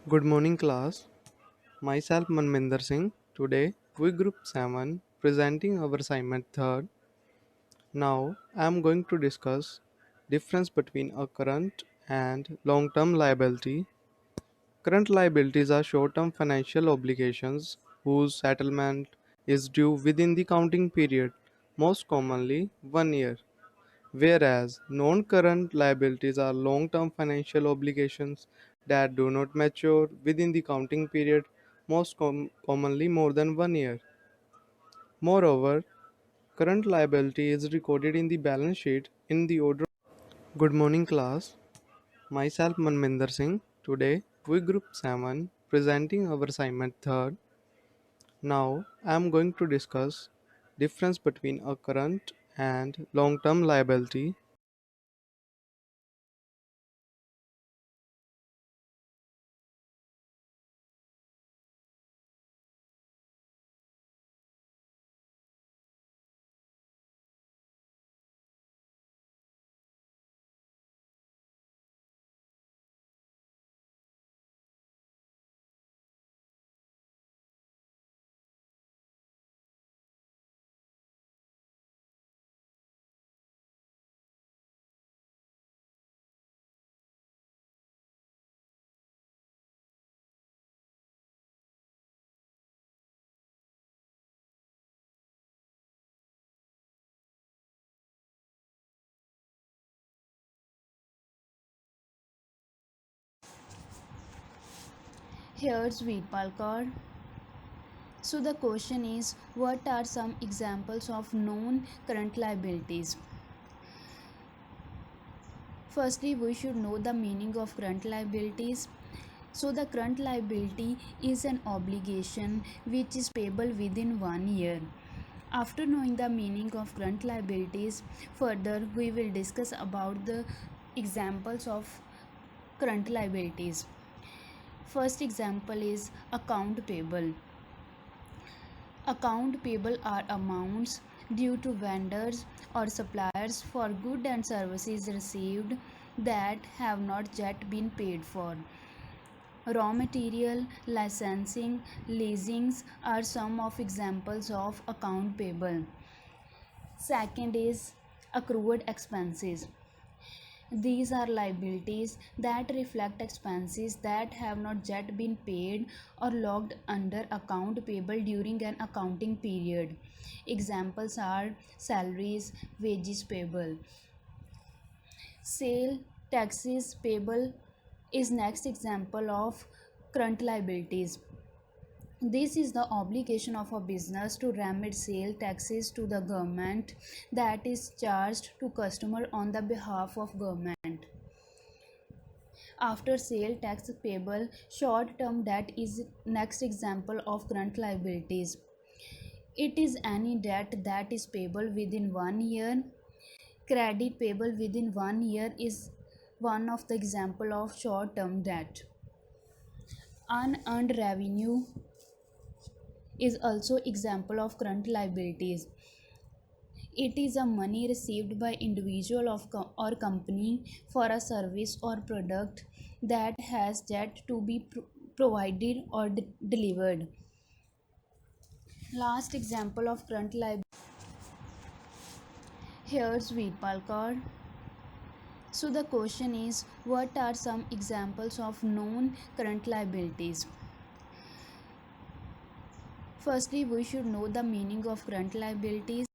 Good morning, class. Myself Manminder Singh. Today, we group 7 presenting our assignment third. Now, I am going to discuss difference between a current and long-term liability. Current liabilities are short-term financial obligations whose settlement is due within the counting period, most commonly 1 year. Whereas non-current liabilities are long-term financial obligations that do not mature within the counting period, most commonly more than 1 year. Moreover, current liability is recorded in the balance sheet in the order. Good morning, class. Myself Manminder Singh. Today, we group 7 presenting our assignment third. Now, I am going to discuss difference between a current and long-term liability. Here's Veerpalkar. So the question is, what are some examples of known current liabilities? Firstly, we should know the meaning of current liabilities. So the current liability is an obligation which is payable within 1 year. After knowing the meaning of current liabilities, further we will discuss about the examples of current liabilities. First example is account payable. Account payable are amounts due to vendors or suppliers for goods and services received that have not yet been paid for. Raw material, licensing, leasings are some of examples of account payable. Second is accrued expenses. These are liabilities that reflect expenses that have not yet been paid or logged under account payable during an accounting period. Examples are salaries, wages payable. Sale taxes payable is next example of current liabilities. This is the obligation of a business to remit sale taxes to the government that is charged to customer on the behalf of government. After sale tax payable, short term debt is next example of current liabilities. It is any debt that is payable within 1 year. Credit payable within 1 year is one of the example of short term debt. Unearned revenue is also example of current liabilities. It is a money received by individual or company for a service or product that has yet to be provided or delivered. Last example of current liability. Here's Veerpalkar. So the question is, what are some examples of known current liabilities? Firstly, we should know the meaning of current liabilities.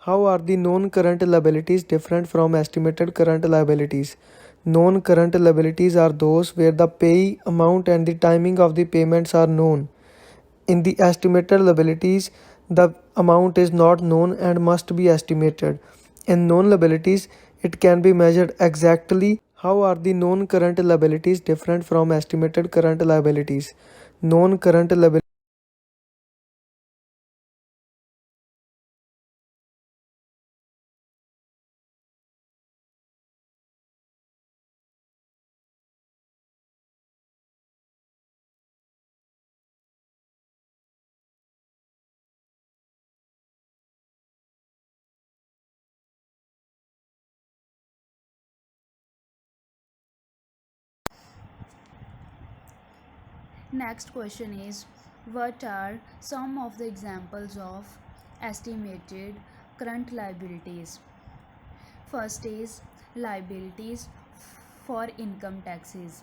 How are the non-current liabilities different from estimated current liabilities? Non-current liabilities are those where the pay amount and the timing of the payments are known. In the estimated liabilities, the amount is not known and must be estimated. In known liabilities, it can be measured exactly. How are the non-current liabilities different from estimated current liabilities? Non-current liabilities. Next question is, what are some of the examples of estimated current liabilities? First is liabilities for income taxes.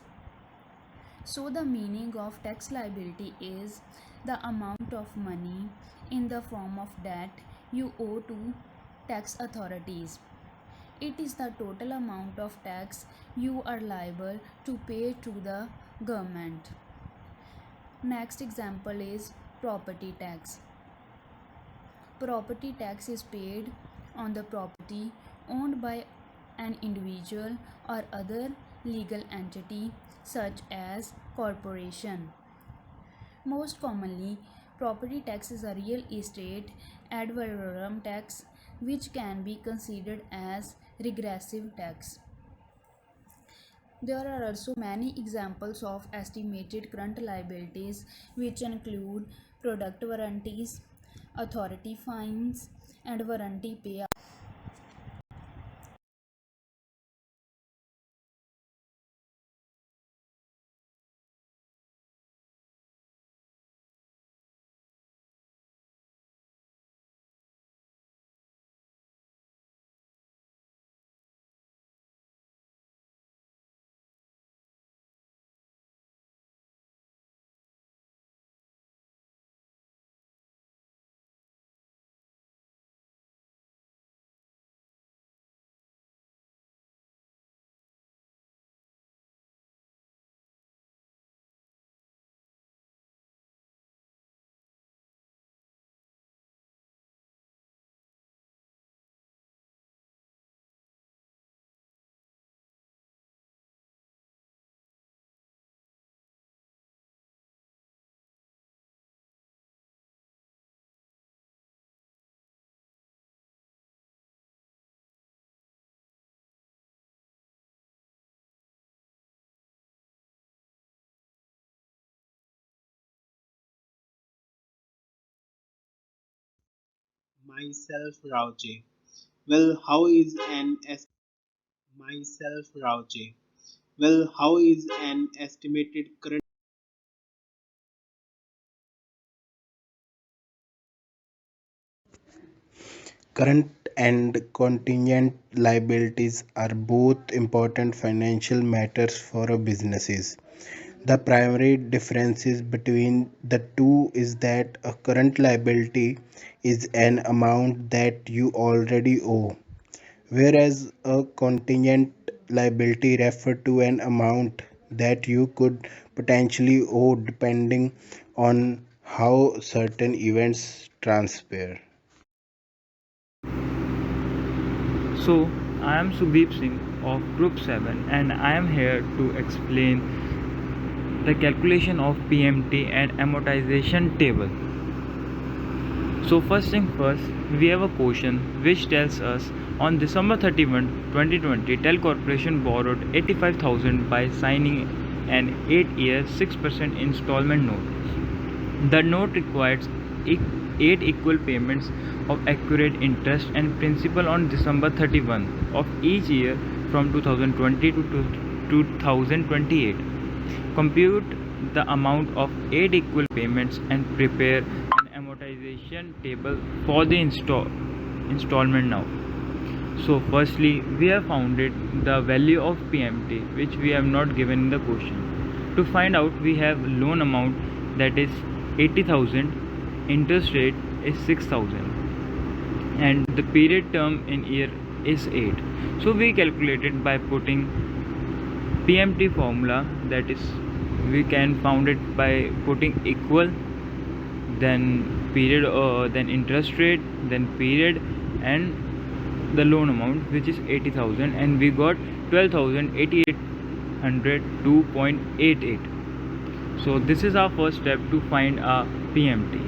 So, the meaning of tax liability is the amount of money in the form of debt you owe to tax authorities. It is the total amount of tax you are liable to pay to the government. Next example is property tax. Property tax is paid on the property owned by an individual or other legal entity such as corporation. Most commonly, property tax is a real estate ad valorem tax which can be considered as regressive tax. There are also many examples of estimated current liabilities which include product warranties, authority fines, and warranty payouts. Myself Rauche. Well, how is an es- Myself Rauche. Well, how is an estimated current and contingent liabilities are both important financial matters for a businesses. The primary differences between the two is that a current liability is an amount that you already owe, whereas a contingent liability refers to an amount that you could potentially owe depending on how certain events transpire. So, I am Sudeep Singh of Group 7 and I am here to explain the calculation of PMT and amortization table. So, first thing first, we have a question which tells us on December 31, 2020, Tel Corporation borrowed 85,000 by signing an 8-year 6% installment note. The note requires 8 equal payments of accurate interest and principal on December 31 of each year from 2020 to 2028. Compute the amount of 8 equal payments and prepare an amortization table for the installment now. So firstly, we have founded the value of PMT which we have not given in the question. To find out, we have loan amount that is 80,000, interest rate is 6,000. and the period term in year is 8. So we calculated by putting PMT formula, that is we can found it by putting equal, then period, then interest rate, then period, and the loan amount, which is 80,000, and we got 12,802.88. So this is our first step to find a PMT.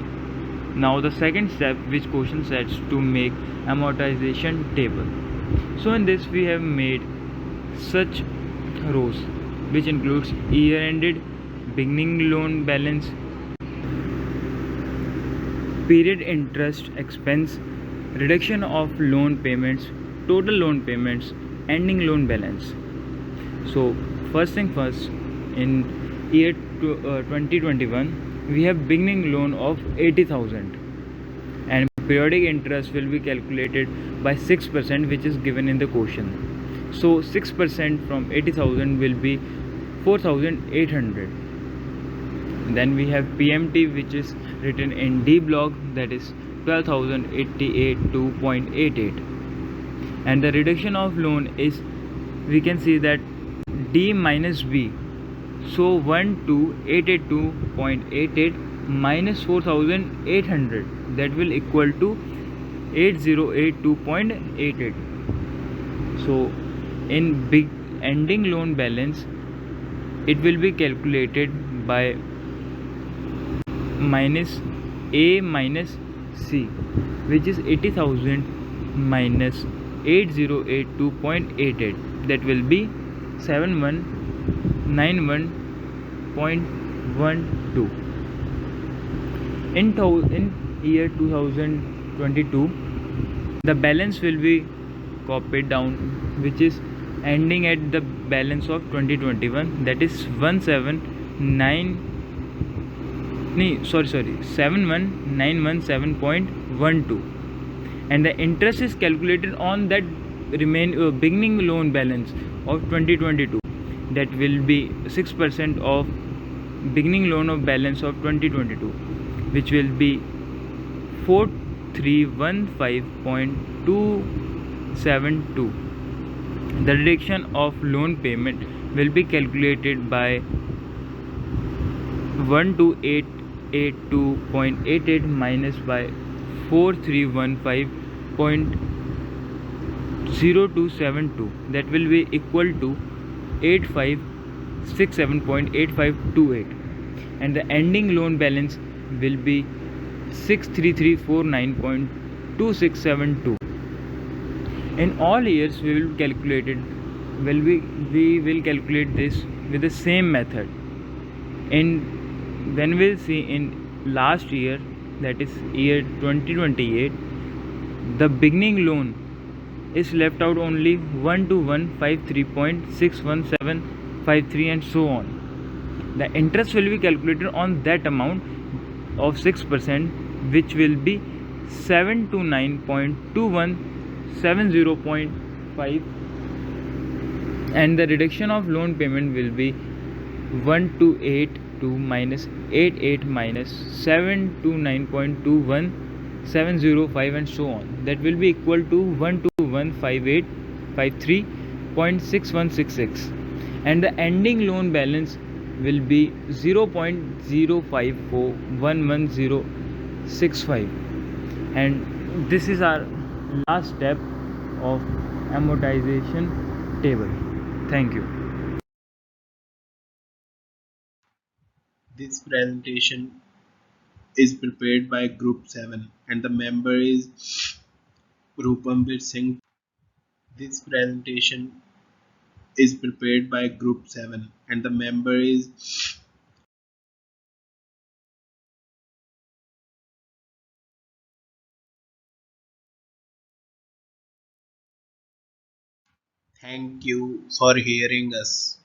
Now the second step, which question sets to make amortization table. So in this we have made such rows, which includes year ended, beginning loan balance, period interest expense, reduction of loan payments, total loan payments, ending loan balance. So first thing first, in year 2021 we have beginning loan of 80,000, and periodic interest will be calculated by 6%, which is given in the question. So 6% from 80,000 will be 4,800. Then we have PMT, which is written in D block, that is 12,088.88, and the reduction of loan is, we can see that D minus B. So 12,882.88 minus 4,800, that will equal to 8,082.88. So in big ending loan balance, it will be calculated by minus A minus C, which is 80,000 minus 8,082.88, that will be 7,191.12. In year 2022, the balance will be copied down, which is ending at the balance of 2021, that is 7191.12, and the interest is calculated on that beginning loan balance of 2022, that will be 6% of beginning loan of balance of 2022, which will be 4315.272. The reduction of loan payment will be calculated by 12,882.88 minus by 4315.0272, that will be equal to 8567.8528, and the ending loan balance will be 63349.2672. In all years we will calculate it, we will calculate this with the same method. In when we'll see in last year, that is year 2028, the beginning loan is left out only 12153.61753, and so on. The interest will be calculated on that amount of 6%, which will be 729.2170.5, and the reduction of loan payment will be 1282 minus 88 minus 729.21705, and so on. That will be equal to 1215853.6166, and the ending loan balance will be 0.05411065. And this is our last step of amortization table. Thank you. This presentation is prepared by Group 7 and the member is Rupambir Singh. This presentation is prepared by Group 7 and the member is. Thank you for hearing us.